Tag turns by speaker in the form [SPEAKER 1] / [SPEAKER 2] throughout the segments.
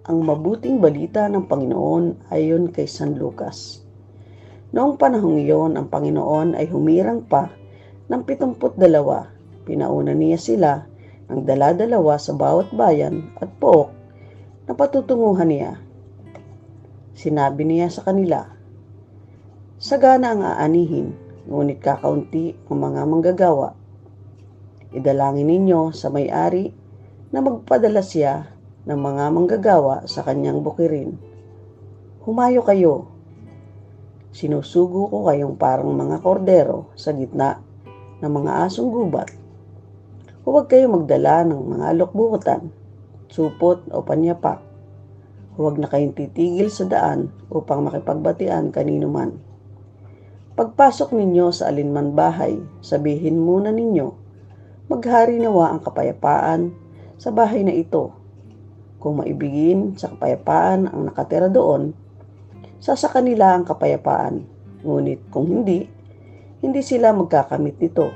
[SPEAKER 1] ang mabuting balita ng Panginoon ayon kay San Lucas. Noong panahong iyon, ang Panginoon ay humirang pa ng 72. Pinauna niya sila ng dala-dalawa sa bawat bayan at pook na patutunguhan niya. Sinabi niya sa kanila, "Sagana ang aanihin, ngunit kakaunti ang mga manggagawa. Idalangin ninyo sa may-ari na magpadala siya ng mga manggagawa sa kanyang bukirin. Humayo kayo. Sinusugo ko kayong parang mga kordero sa gitna ng mga asong gubat. Huwag kayo magdala ng mga alokbukutan, supot o panyapak. Huwag na kayong titigil sa daan upang makipagbatian kanino man. Pagpasok ninyo sa alinman bahay, sabihin muna ninyo, maghari nawa ang kapayapaan sa bahay na ito. Kung maibigin sa kapayapaan ang nakatira doon, sasa kanila ang kapayapaan. Ngunit kung hindi sila magkakamit nito.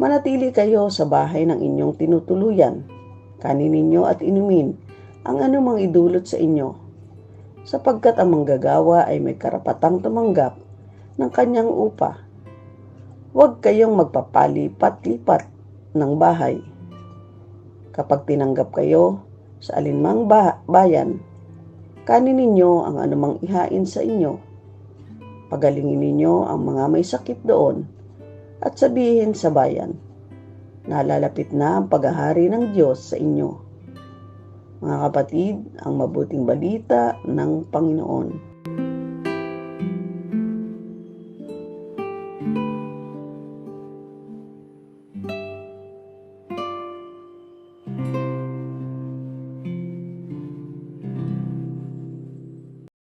[SPEAKER 1] Manatili kayo sa bahay ng inyong tinutuluyan. Kanin ninyo at inumin ang anumang idulot sa inyo, sapagkat ang manggagawa ay may karapatang tumanggap ng kanyang upa. Huwag kayong magpapalipat-lipat ng bahay. Kapag tinanggap kayo sa alinmang bayan, kanin ninyo ang anumang ihain sa inyo. Pagalingin ninyo ang mga may sakit doon at sabihin sa bayan, nalalapit na ang paghahari ng Diyos sa inyo. Mga kapatid, ang mabuting balita ng Panginoon.